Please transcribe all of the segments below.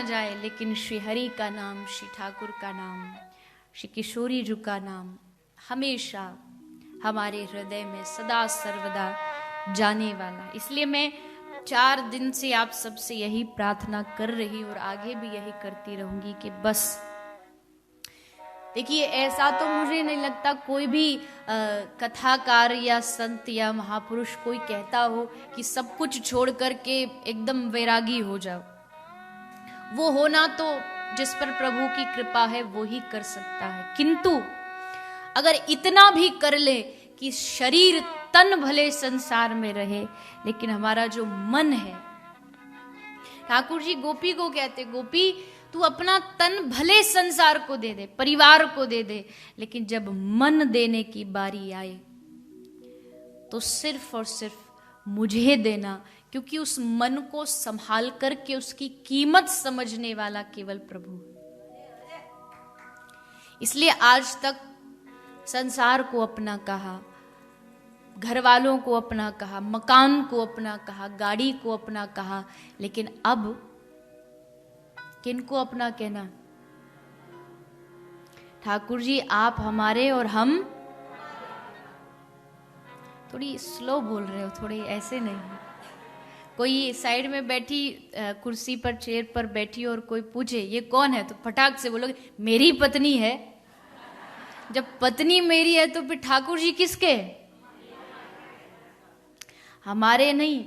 जाए, लेकिन श्री हरि का नाम, श्री ठाकुर का नाम, श्री किशोरी जी का नाम हमेशा हमारे हृदय में सदा सर्वदा जाने वाला। इसलिए मैं 4 दिन से आप सबसे यही प्रार्थना कर रही और आगे भी यही करती रहूंगी कि बस देखिए, ऐसा तो मुझे नहीं लगता कोई भी कथाकार या संत या महापुरुष कोई कहता हो कि सब कुछ छोड़ करके एकदम वैरागी हो जाओ। वो होना तो जिस पर प्रभु की कृपा है वो ही कर सकता है, किंतु अगर इतना भी कर ले कि शरीर तन भले संसार में रहे, लेकिन हमारा जो मन है, ठाकुर जी गोपी को कहते, गोपी तू अपना तन भले संसार को दे दे, परिवार को दे दे, लेकिन जब मन देने की बारी आए तो सिर्फ और सिर्फ मुझे देना, क्योंकि उस मन को संभाल करके उसकी कीमत समझने वाला केवल प्रभु है। इसलिए आज तक संसार को अपना कहा, घर वालों को अपना कहा, मकान को अपना कहा, गाड़ी को अपना कहा, लेकिन अब किनको अपना कहना? ठाकुर जी आप हमारे और हम, थोड़ी स्लो बोल रहे हो, थोड़ी ऐसे नहीं। कोई साइड में बैठी कुर्सी पर चेयर पर बैठी और कोई पूछे ये कौन है, तो फटाक से बोलोगे मेरी पत्नी है। जब पत्नी मेरी है तो फिर ठाकुर जी किसके? हमारे नहीं,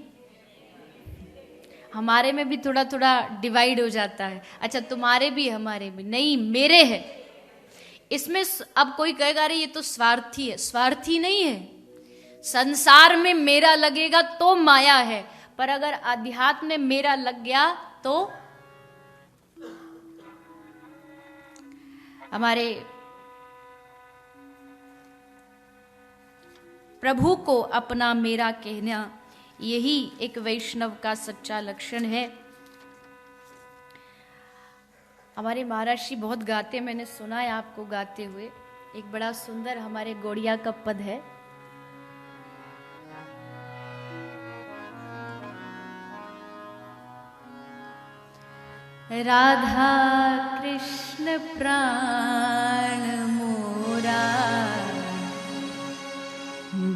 हमारे में भी थोड़ा थोड़ा डिवाइड हो जाता है। अच्छा तुम्हारे भी हमारे भी नहीं, मेरे है। इसमें अब कोई कहेगा अरे ये तो स्वार्थी है, स्वार्थी नहीं है। संसार में मेरा लगेगा तो माया है, पर अगर अध्यात्म में मेरा लग गया तो हमारे प्रभु को अपना मेरा कहना, यही एक वैष्णव का सच्चा लक्षण है। हमारे महाराज जी बहुत गाते, मैंने सुना है आपको गाते हुए। एक बड़ा सुंदर हमारे गौड़िया का पद है, राधा कृष्ण प्राण मोरा,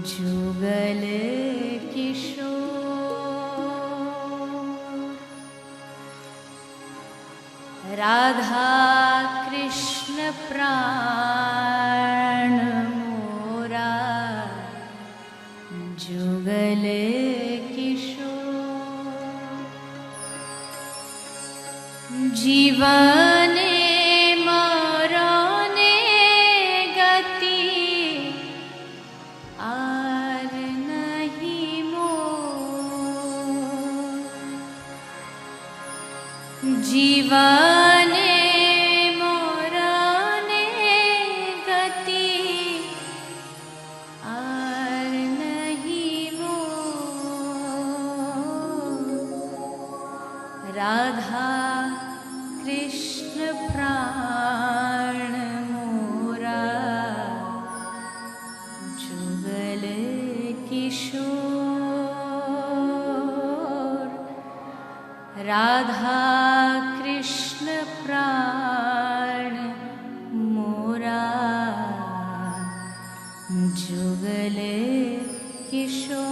जुगल किशोर, राधा कृष्ण प्राण मोरा, जुगल किशोर, जीवन मरने गति आर नहीं मोर, जीवन मरने गति आर नहीं मोर, राधा कृष्ण प्राण मोरा, जुगल किशोर, राधा कृष्ण प्राण मोरा, जुगल किशोर।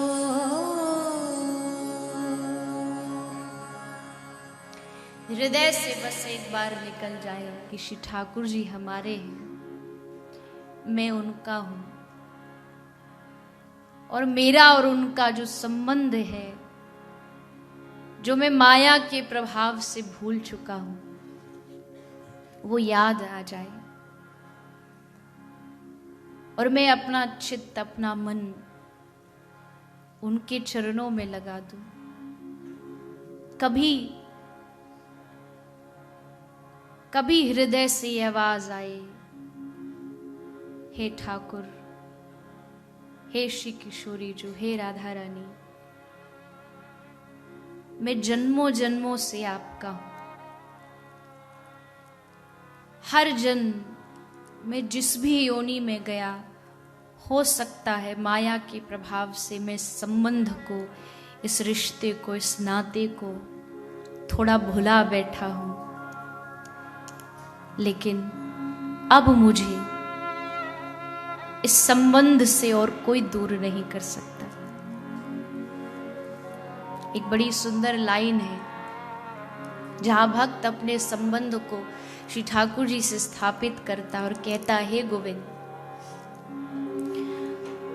हृदय से बस एक बार निकल जाए कि श्री ठाकुर जी हमारे हैं, मैं उनका हूं, और मेरा और उनका जो संबंध है, जो मैं माया के प्रभाव से भूल चुका हूं, वो याद आ जाए और मैं अपना चित्त, अपना मन उनके चरणों में लगा दूं। कभी हृदय से ये आवाज आए, हे ठाकुर, हे श्री किशोरी जो, हे राधा रानी, मैं जन्मों जन्मों से आपका हूं। हर जन्म में जिस भी योनि में गया, हो सकता है माया के प्रभाव से मैं संबंध को, इस रिश्ते को, इस नाते को थोड़ा भुला बैठा हूं, लेकिन अब मुझे इस संबंध से और कोई दूर नहीं कर सकता। एक बड़ी सुंदर लाइन है जहां भक्त अपने संबंध को श्री ठाकुर जी से स्थापित करता और कहता, हे गोविंद,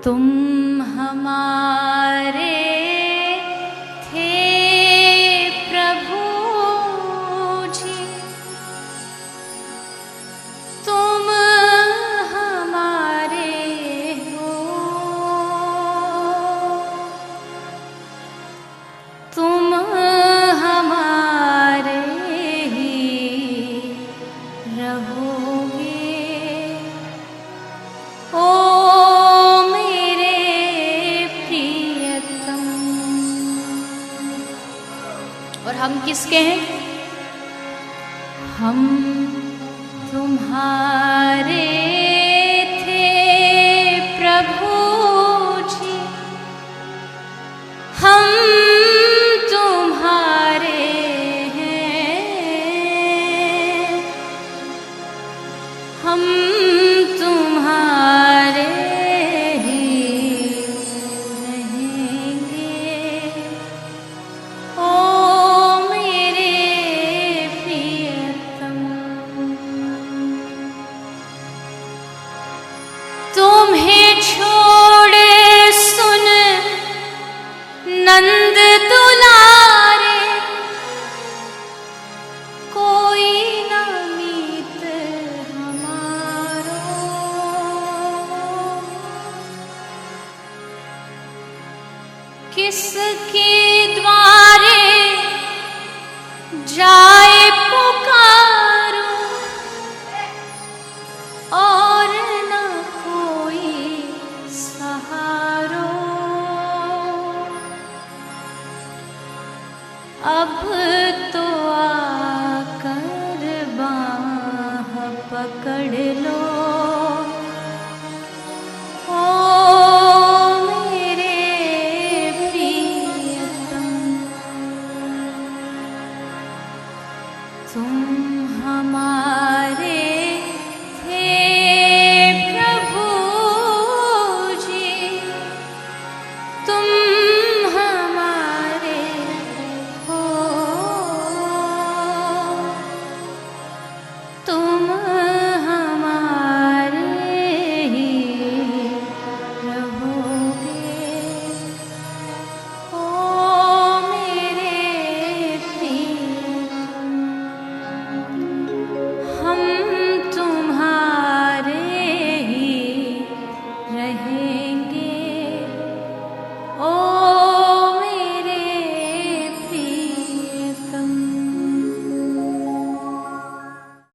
तुम हमारे थे प्रभु जी, तुम हमारे हो, तुम हमारे ही रहोगे। ओ मेरे प्रियतम। और हम किसके हैं? हम तुम्हारे थे प्रभु जी, हम तुम्हारे हैं, हम तुम्हारे ही रहेंगे। ओ मेरे प्रियतम, तुम्हें छोड़ सुन नंद दुलारे, कोई न मीत हमारो। किसके द्वारे जा